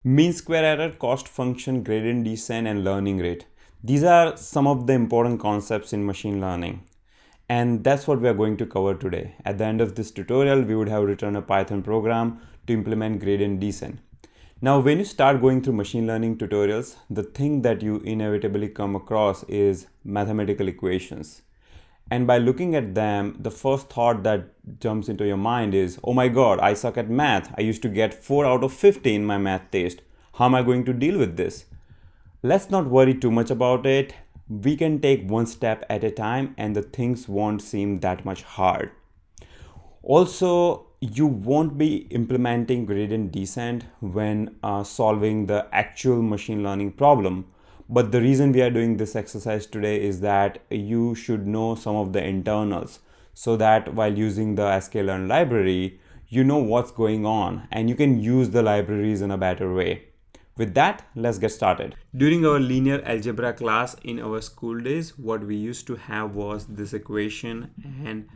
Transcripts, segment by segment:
Mean square error, cost function, gradient descent, and learning rate. These are some of the important concepts in machine learning. And that's what we are going to cover today. At the end of this tutorial, we would have written a Python program to implement gradient descent. Now, when you start going through machine learning tutorials, the thing that you inevitably come across is mathematical equations. And by looking at them, the first thought that jumps into your mind is, oh my god, I suck at math. I used to get 4 out of 50 in my math test. How am I going to deal with this? Let's not worry too much about it. We can take one step at a time and the things won't seem that much hard. Also, you won't be implementing gradient descent when solving the actual machine learning problem. But the reason we are doing this exercise today is that you should know some of the internals so that while using the sklearn library, you know what's going on and you can use the libraries in a better way. With that, let's get started. During our linear algebra class in our school days, what we used to have was this equation and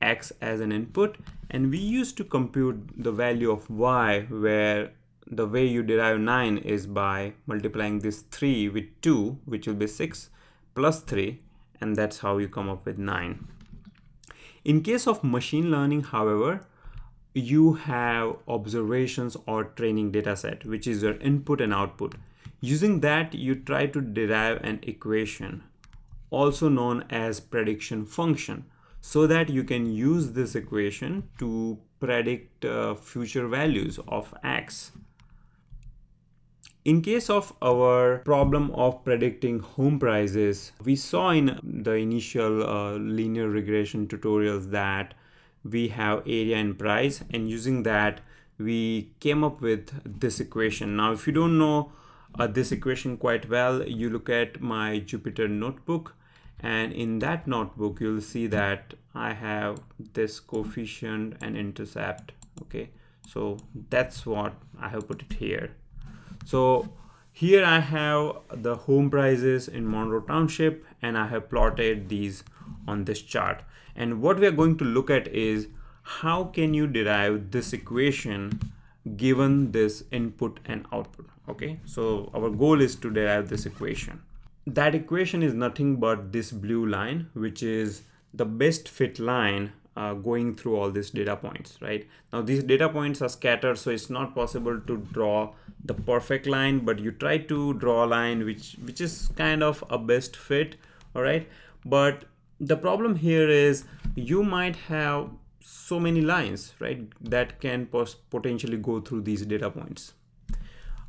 x as an input, and we used to compute the value of y, where the way you derive 9 is by multiplying this 3 with 2, which will be 6 plus 3, and that's how you come up with 9. In case of machine learning, however, you have observations or training data set, which is your input and output. Using that, you try to derive an equation, also known as prediction function, so that you can use this equation to predict future values of x. In case of our problem of predicting home prices, we saw in the initial linear regression tutorials that we have area and price, and using that we came up with this equation. Now, if you don't know this equation quite well, you look at my Jupyter notebook, and in that notebook you'll see that I have this coefficient and intercept. Okay, so that's what I have put it here. So here I have the home prices in Monroe Township, and I have plotted these on this chart. And what we are going to look at is how can you derive this equation given this input and output. Okay, so our goal is to derive this equation. That equation is nothing but this blue line, which is the best fit line going through all these data points. Right now, these data points are scattered, so it's not possible to draw the perfect line, but you try to draw a line which is kind of a best fit. All right, but the problem here is you might have so many lines, right, that can potentially go through these data points.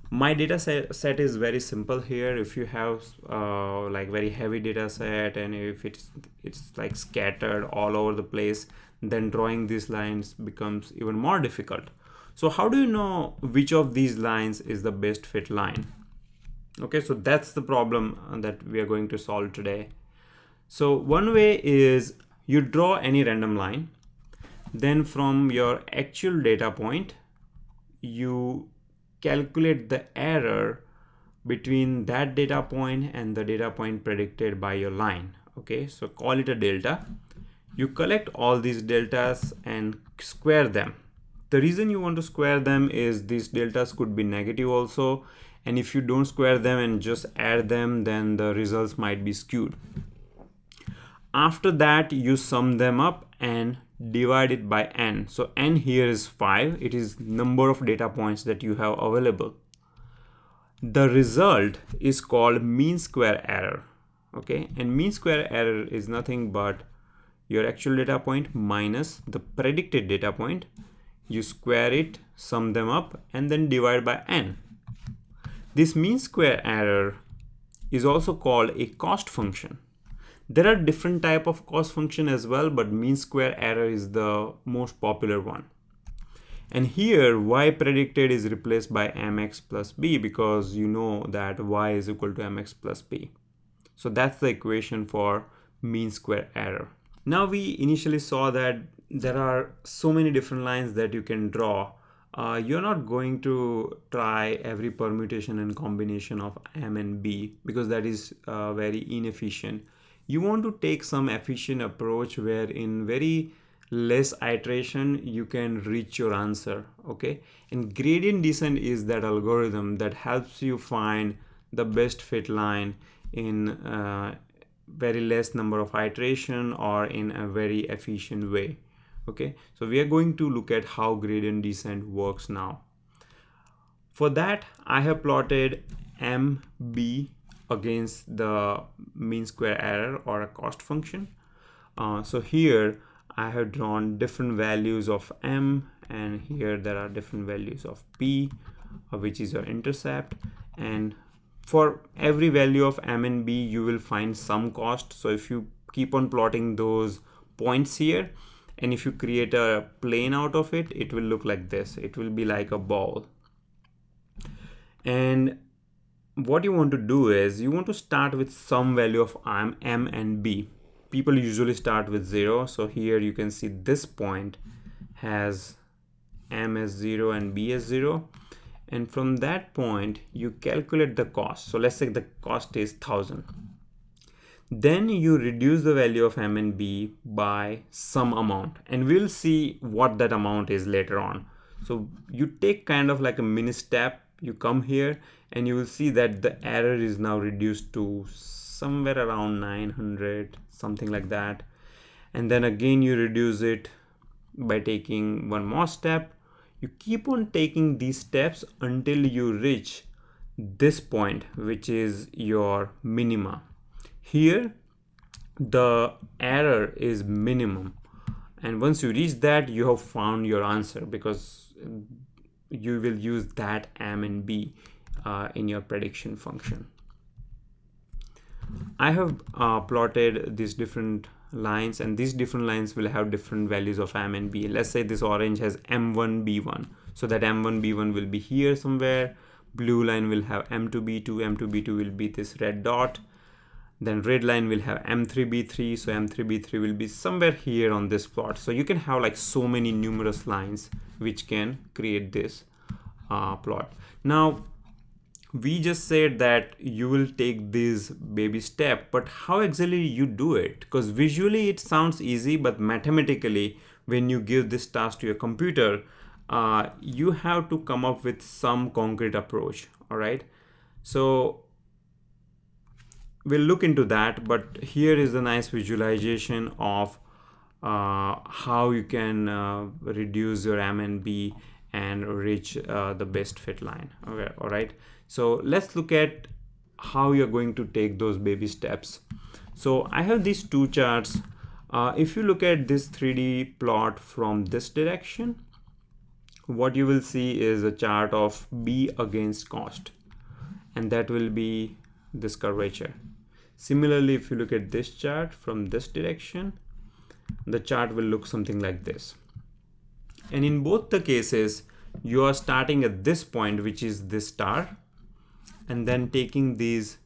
My data set is very simple here. If you have like very heavy data set, and if it's like scattered all over the place, then drawing these lines becomes even more difficult. So how do you know which of these lines is the best fit line? Okay, so that's the problem that we are going to solve today. So one way is you draw any random line, then from your actual data point you calculate the error between that data point and the data point predicted by your line. Okay, so call it a delta. You collect all these deltas and square them. The reason you want to square them is these deltas could be negative also, and if you don't square them and just add them, then the results might be skewed. After that, you sum them up and divide it by n. So n here is 5. It is number of data points that you have available. The result is called mean square error. Okay, and mean square error is nothing but your actual data point minus the predicted data point. You square it, sum them up, and then divide by n. This mean square error is also called a cost function. There are different type of cost function as well, but mean square error is the most popular one. And here y predicted is replaced by mx plus b, because you know that y is equal to mx plus b. So that's the equation for mean square error. Now we initially saw that there are so many different lines that you can draw. You're not going to try every permutation and combination of m and b, because that is very inefficient. You want to take some efficient approach where in very less iteration you can reach your answer. Okay, and gradient descent is that algorithm that helps you find the best fit line in very less number of iteration or in a very efficient way. Okay, so we are going to look at how gradient descent works now. For that, I have plotted MB against the mean square error or a cost function. So here I have drawn different values of M, and here there are different values of P, which is your intercept. And for every value of M and B, you will find some cost. So if you keep on plotting those points here, and if you create a plane out of it, it will look like this. It will be like a ball. And what you want to do is you want to start with some value of M and B. People usually start with 0. So here you can see this point has M as 0 and B as 0. And from that point, you calculate the cost. So let's say the cost is 1000. Then you reduce the value of M and B by some amount. And we'll see what that amount is later on. So you take kind of like a mini step. You come here and you will see that the error is now reduced to somewhere around 900, something like that. And then again you reduce it by taking one more step. You keep on taking these steps until you reach this point, which is your minima. Here the error is minimum, and once you reach that, you have found your answer, because you will use that M and B in your prediction function. I have plotted these different lines, and these different lines will have different values of M and B. Let's say this orange has M1, B1. So that M1, B1 will be here somewhere. Blue line will have M2, B2. M2, B2 will be this red dot. Then red line will have M3, B3. So M3, B3 will be somewhere here on this plot. So you can have like so many numerous lines which can create this plot. Now, we just said that you will take this baby step, but how exactly you do it? Because visually it sounds easy, but mathematically, when you give this task to your computer, you have to come up with some concrete approach. All right, so we'll look into that, but here is a nice visualization of how you can reduce your M and B and reach the best fit line. Okay, all right. So let's look at how you're going to take those baby steps. So I have these two charts. If you look at this 3D plot from this direction, what you will see is a chart of B against cost, and that will be this curvature. Similarly, if you look at this chart from this direction, the chart will look something like this. And in both the cases, you are starting at this point, which is this star, and then taking these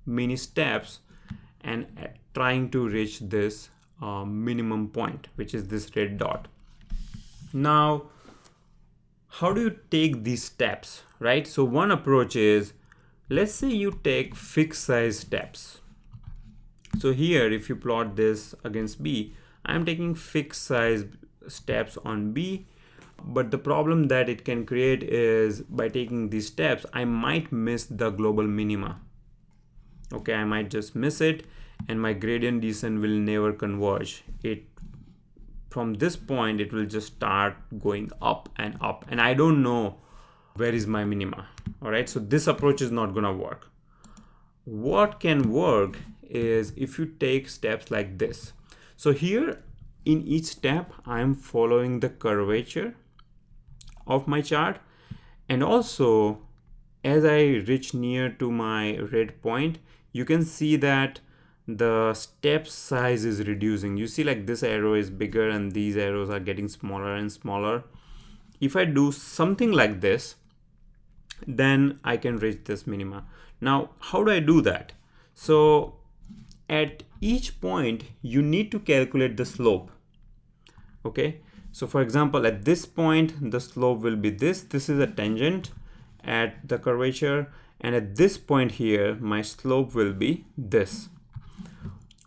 mini steps and trying to reach this minimum point, which is this red dot. Now, how do you take these steps, right? So one approach is, let's say you take fixed size steps. So here, if you plot this against B, I'm taking fixed size steps on B. But the problem that it can create is, by taking these steps, I might miss the global minima. Okay, I might just miss it, and my gradient descent will never converge. From this point, it will just start going up, and I don't know where is my minima. All right, so this approach is not gonna work. What can work is if you take steps like this. So here, in each step, I'm following the curvature of my chart, and also as I reach near to my red point, you can see that the step size is reducing. You see, like, this arrow is bigger and these arrows are getting smaller and smaller. If I do something like this, then I can reach this minima. Now, how do I do that? So at each point, you need to calculate the slope. Okay, so for example, at this point, the slope will be this. This is a tangent at the curvature, and at this point here, my slope will be this.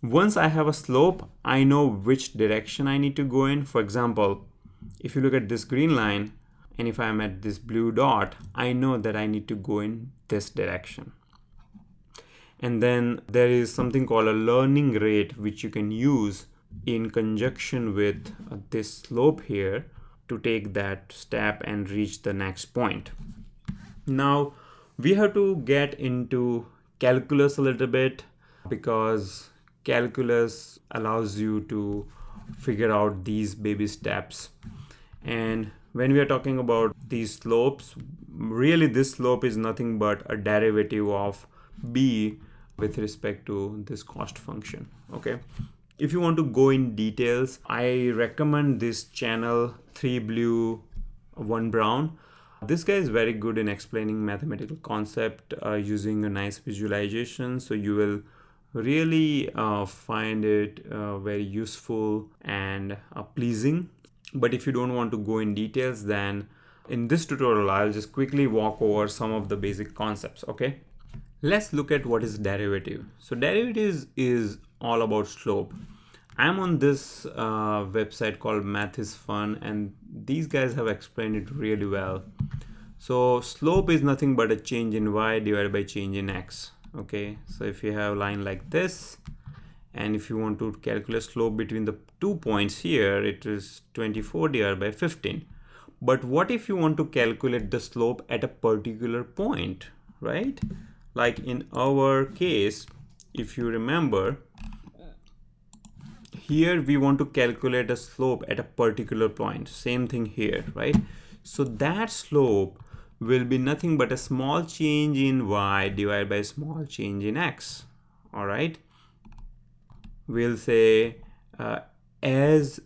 Once I have a slope, I know which direction I need to go in. For example, if you look at this green line, and if I'm at this blue dot, I know that I need to go in this direction. And then there is something called a learning rate, which you can use in conjunction with this slope here to take that step and reach the next point. Now we have to get into calculus a little bit, because calculus allows you to figure out these baby steps. And when we are talking about these slopes, really this slope is nothing but a derivative of b with respect to this cost function. Okay, if you want to go in details, I recommend this channel 3 Blue 1 Brown. This guy is very good in explaining mathematical concept using a nice visualization, so you will really find it very useful and pleasing. But if you don't want to go in details, then in this tutorial I'll just quickly walk over some of the basic concepts. Okay, let's look at what is derivative. So derivative is all about slope. I'm on this website called Math is Fun, and these guys have explained it really well. So slope is nothing but a change in y divided by change in x. Okay, so if you have a line like this, and if you want to calculate slope between the 2 points here, it is 24 divided by 15. But what if you want to calculate the slope at a particular point, right? Like in our case, if you remember, here we want to calculate a slope at a particular point. Same thing here, right? So that slope will be nothing but a small change in y divided by a small change in x. All right, we'll say as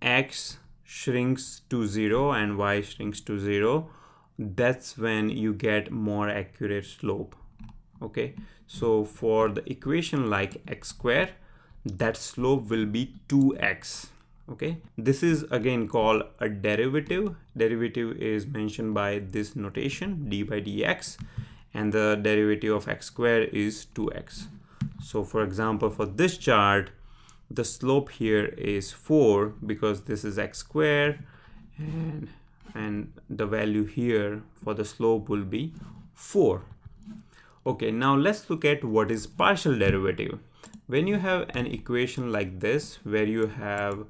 x shrinks to 0 and y shrinks to 0, that's when you get more accurate slope. Okay, so for the equation like x square, that slope will be 2x. Okay, this is again called a derivative. Derivative is mentioned by this notation d by dx, and the derivative of x square is 2x. So for example, for this chart, the slope here is 4 because this is x square, and the value here for the slope will be 4. Okay, now let's look at what is partial derivative. When you have an equation like this, where you have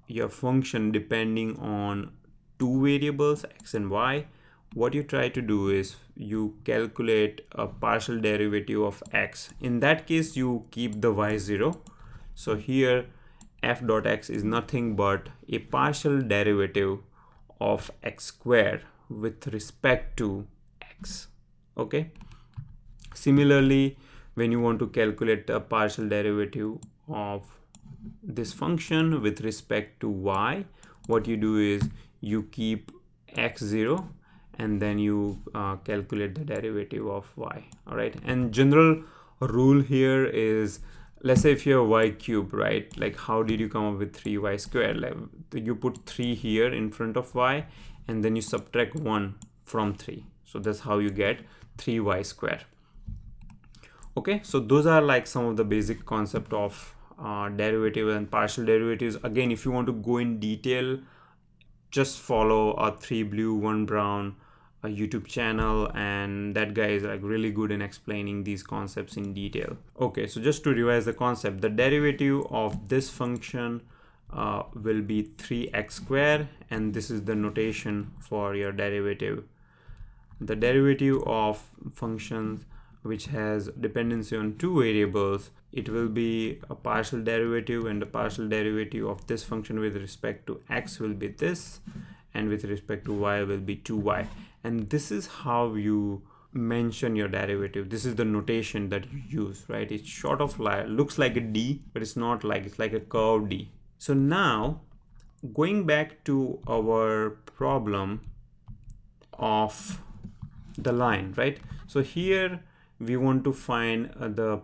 your function depending on two variables x and y, what you try to do is you calculate a partial derivative of x. In that case, you keep the y 0. So here f dot x is nothing but a partial derivative of x square with respect to x. Okay, similarly, when you want to calculate a partial derivative of this function with respect to y, what you do is you keep x 0 and then you calculate the derivative of y. All right, and general rule here is, let's say if you have y cube, right? Like how did you come up with 3y squared? Like you put 3 here in front of y and then you subtract 1 from 3. So that's how you get 3y squared. Okay, so those are like some of the basic concept of derivative and partial derivatives. Again, if you want to go in detail, just follow a 3 Blue 1 Brown YouTube channel, and that guy is like really good in explaining these concepts in detail. Okay, so just to revise the concept, the derivative of this function will be 3x squared, and this is the notation for your derivative. The derivative of functions which has dependency on two variables, it will be a partial derivative, and the partial derivative of this function with respect to x will be this, and with respect to y will be 2y. And this is how you mention your derivative. This is the notation that you use, right? It's sort of like, looks like a D, but it's not like, it's like a curved D. So now going back to our problem of the line, right? So here we want to find the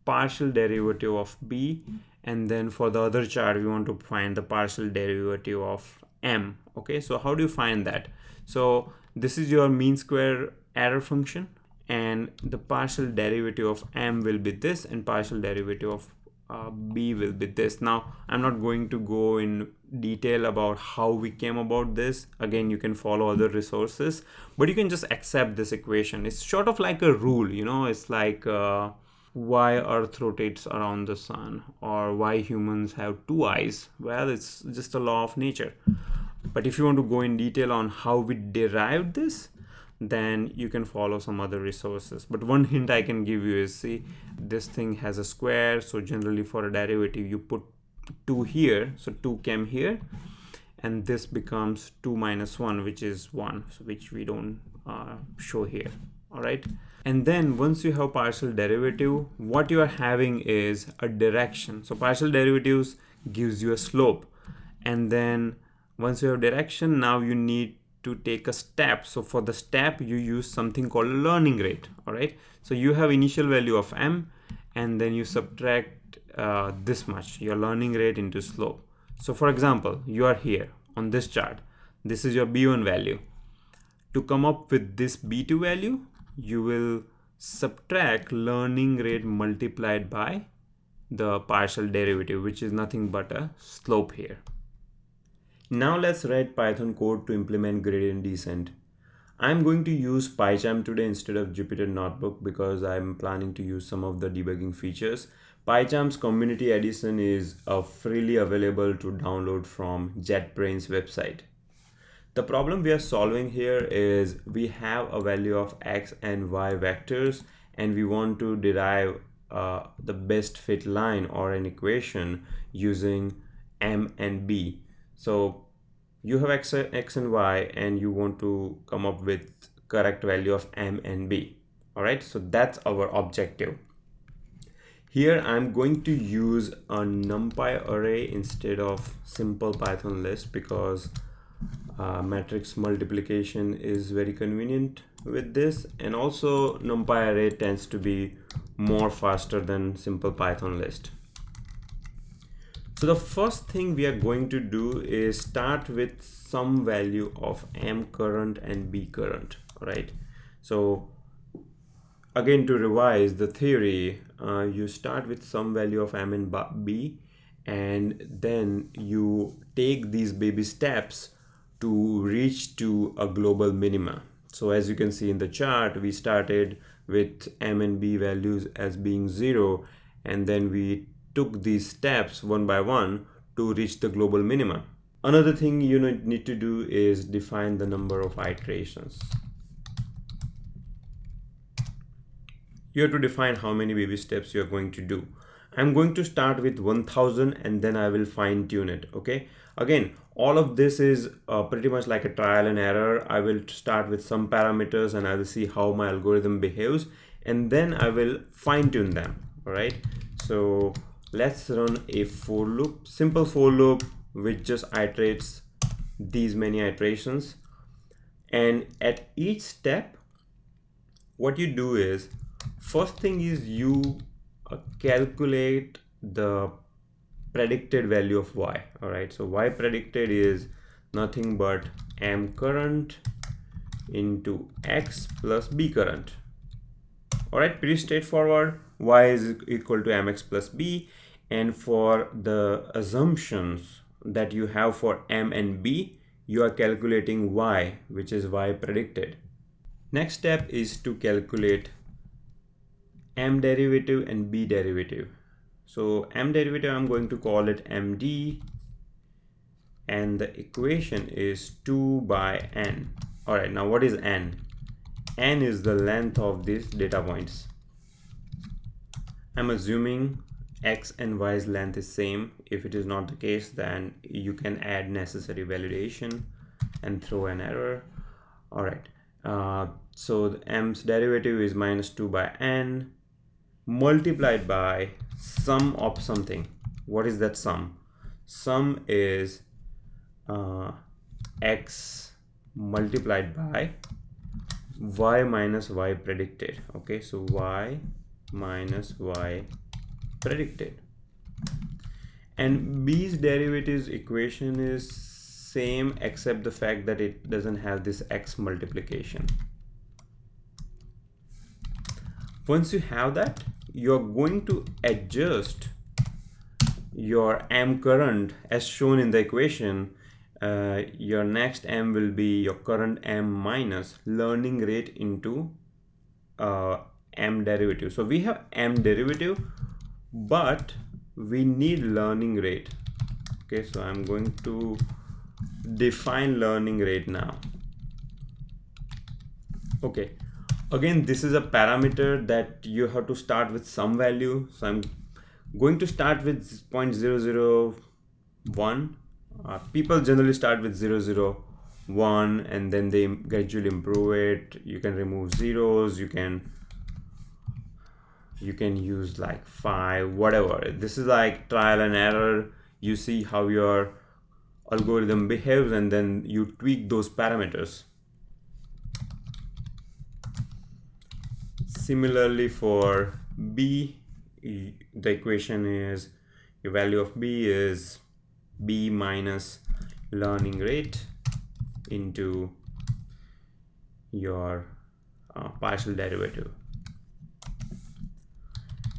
partial derivative of b, and then for the other chart we want to find the partial derivative of m. Okay, so how do you find that? So this is your mean square error function, and the partial derivative of m will be this, and partial derivative of b will be this. Now I'm not going to go in detail about how we came about this. Again, you can follow other resources, but you can just accept this equation. It's sort of like a rule, you know. It's like why earth rotates around the sun, or why humans have two eyes. Well, it's just a law of nature. But if you want to go in detail on how we derived this, then you can follow some other resources. But one hint I can give you is, see, this thing has a square, so generally for a derivative you put 2 here, so 2 came here, and this becomes 2 minus 1, which is 1, so which we don't show here. All right, and then once you have partial derivative, what you are having is a direction. So partial derivatives gives you a slope, and then once you have direction, now you need to take a step. So for the step you use something called a learning rate. All right, so you have initial value of m, and then you subtract this much, your learning rate, into slope. So for example, you are here on this chart, this is your b1 value. To come up with this b2 value, you will subtract learning rate multiplied by the partial derivative, which is nothing but a slope here. Now let's write Python code to implement gradient descent. I'm going to use PyCharm today instead of Jupyter Notebook because I'm planning to use some of the debugging features. PyCharm's community edition is freely available to download from JetBrains website. The problem we are solving here is we have a value of x and y vectors, and we want to derive the best fit line or an equation using m and b. So you have x and y, and you want to come up with correct value of m and b. All right, so that's our objective. Here I'm going to use a NumPy array instead of simple Python list because matrix multiplication is very convenient with this, and also NumPy array tends to be more faster than simple Python list. So the first thing we are going to do is start with some value of m current and b current. All right, so again, to revise the theory, you start with some value of m and b, and then you take these baby steps to reach to a global minima. So as you can see in the chart, we started with m and b values as being 0, and then we took these steps one by one to reach the global minima. Another thing you need to do is define the number of iterations. You have to define how many baby steps you are going to do. I'm going to start with 1000 and then I will fine tune it. Okay, again, all of this is pretty much like a trial and error. I will start with some parameters and I will see how my algorithm behaves, and then I will fine tune them. All right, so let's run a for loop, simple for loop which just iterates these many iterations. And at each step, what you do is, first thing is you calculate the predicted value of y. All right, so y predicted is nothing but m current into x plus b current. All right, pretty straightforward. Y is equal to mx plus b, and for the assumptions that you have for m and b, you are calculating y, which is y predicted. Next step is to calculate m derivative and b derivative. So m derivative, I'm going to call it md, and the equation is 2 by n. All right, now what is n? N is the length of these data points. I'm assuming x and y's length is same. If it is not the case, then you can add necessary validation and throw an error. All right, so the m's derivative is minus 2 by n multiplied by sum of something. What is that sum? Sum is x multiplied by y minus y predicted. Okay, so y minus y predicted. And b's derivatives equation is same except the fact that it doesn't have this x multiplication. Once you have that, you're going to adjust your m current as shown in the equation, your next m will be your current m minus learning rate into m derivative. So we have m derivative, but we need learning rate. Okay, so I'm going to define learning rate now. Okay, again, this is a parameter that you have to start with some value. So I'm going to start with 0.001. People generally start with 0.001 and then they gradually improve it. You can remove zeros, you can use like 5, whatever. This is like trial and error. You see how your algorithm behaves and then you tweak those parameters. Similarly for b, the equation is, your value of b is b minus learning rate into your partial derivative.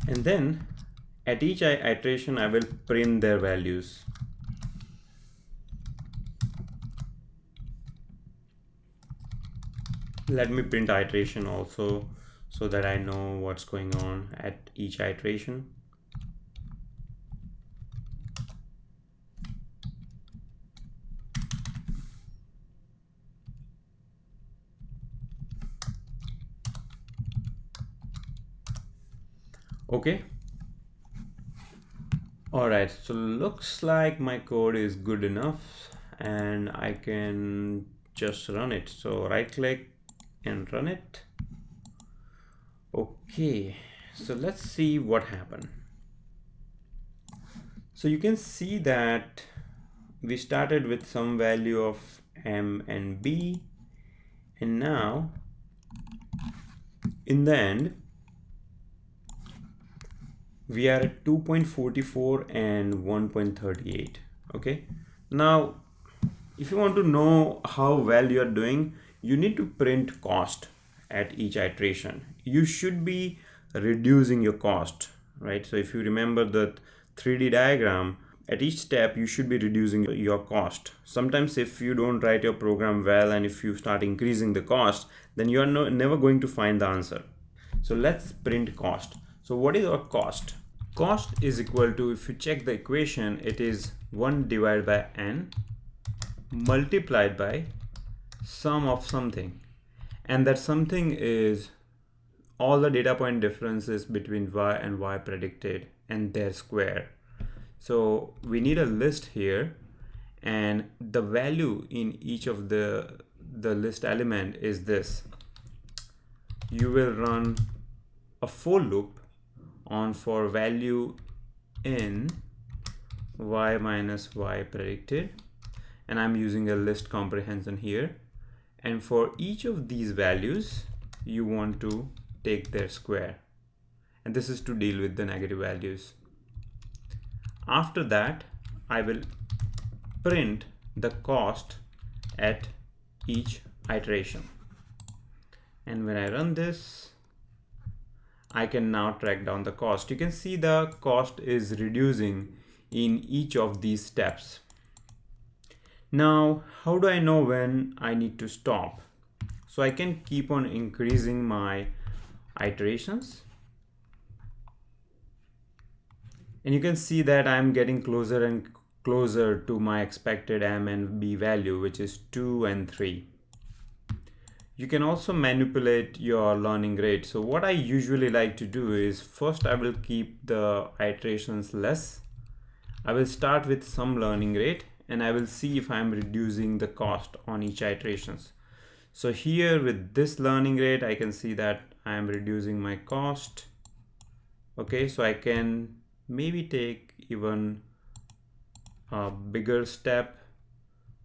And then at each iteration I will print their values. Let me print iteration also so that I know what's going on at each iteration. Okay. All right, so looks like my code is good enough and I can just run it. So right click and run it. Okay, so let's see what happened. So you can see that we started with some value of m and b, and now in the end we are at 2.44 and 1.38. Okay, now if you want to know how well you are doing, you need to print cost at each iteration. You should be reducing your cost, right? So if you remember the 3D diagram, at each step you should be reducing your cost. Sometimes if you don't write your program well and if you start increasing the cost, then you are never going to find the answer. So let's print cost. So what is our cost? Cost is equal to, if you check the equation, it is 1 divided by n multiplied by sum of something, and that something is all the data point differences between y and y predicted and their square. So we need a list here, and the value in each of the list element is this. You will run a for loop on for value in y minus y predicted, and I'm using a list comprehension here, and for each of these values you want to take their square, and this is to deal with the negative values. After that I will print the cost at each iteration, and when I run this I can now track down the cost. You can see the cost is reducing in each of these steps. Now, how do I know when I need to stop? So I can keep on increasing my iterations. And you can see that I'm getting closer and closer to my expected m and b value, which is 2 and 3. You can also manipulate your learning rate. So what I usually like to do is, first I will keep the iterations less. I will start with some learning rate and I will see if I'm reducing the cost on each iterations. So here with this learning rate, I can see that I am reducing my cost. Okay, so I can maybe take even a bigger step.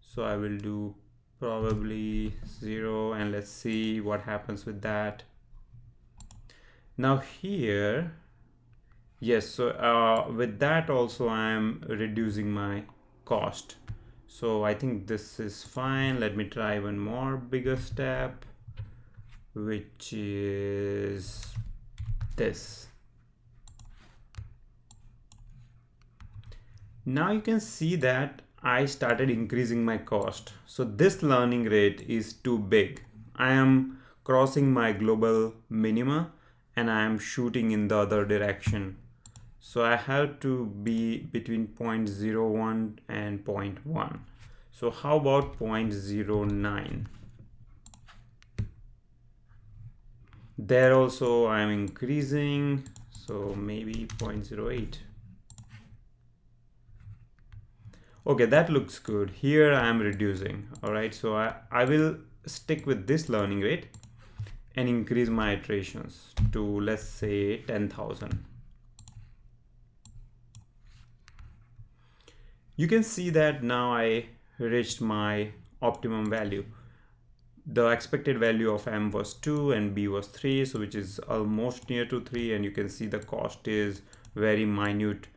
So I will do probably 0, and let's see what happens with that. Now here, yes, so with that also I am reducing my cost. So I think this is fine. Let me try one more bigger step, which is this. Now you can see that I started increasing my cost. So this learning rate is too big. I am crossing my global minima and I am shooting in the other direction. So I have to be between 0.01 and zero point 0.1. So how about 0.09? There also I am increasing, so maybe 0.08. Okay, that looks good. Here I am reducing. All right, so I will stick with this learning rate and increase my iterations to, let's say, 10,000. You can see that now I reached my optimum value. The expected value of M was 2 and B was 3, so which is almost near to 3, and you can see the cost is very minute.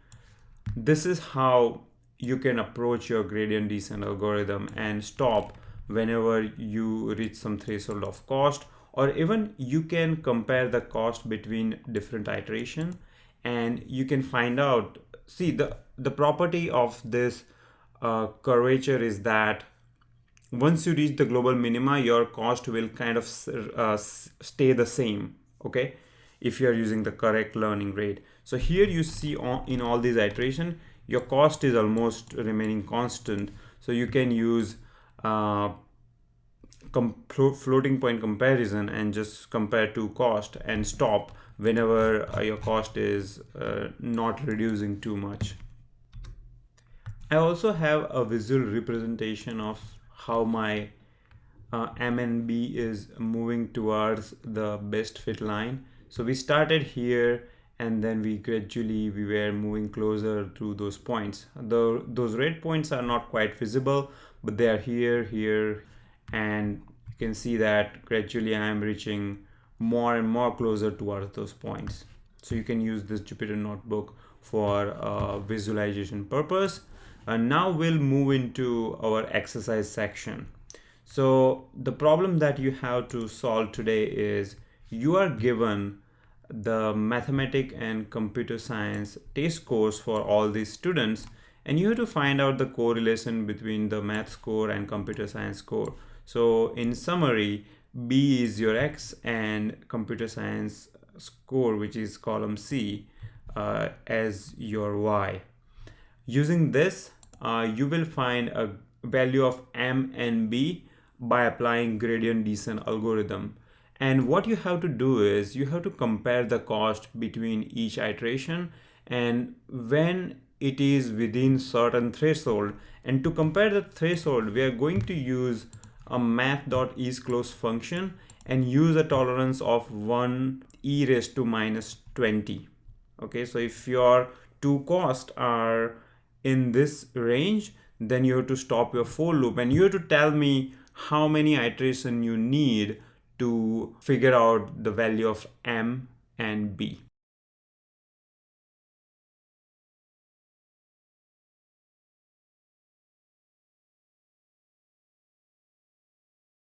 This is how you can approach your gradient descent algorithm and stop whenever you reach some threshold of cost, or even you can compare the cost between different iteration and you can find out. See, the property of this curvature is that once you reach the global minima, your cost will kind of stay the same, okay, if you are using the correct learning rate. So here you see in all these iteration, your cost is almost remaining constant. So you can use floating point comparison and just compare to cost and stop whenever your cost is not reducing too much. I also have a visual representation of how my M and B is moving towards the best fit line. So we started here and then we were moving closer to those points. Those red points are not quite visible, but they are here, and you can see that gradually I am reaching more and more closer towards those points. So you can use this Jupyter notebook for visualization purpose. And now we'll move into our exercise section. So the problem that you have to solve today is you are given the mathematics and computer science test scores for all these students, and you have to find out the correlation between the math score and computer science score. So in summary, B is your X and computer science score, which is column C, as your Y. Using this, you will find a value of M and B by applying gradient descent algorithm. And what you have to do is you have to compare the cost between each iteration and when it is within certain threshold. And to compare the threshold, we are going to use a math.isClose function and use a tolerance of 1 e raised to minus 20. Okay, so if your two costs are in this range, then you have to stop your for loop and you have to tell me how many iterations you need to figure out the value of M and B.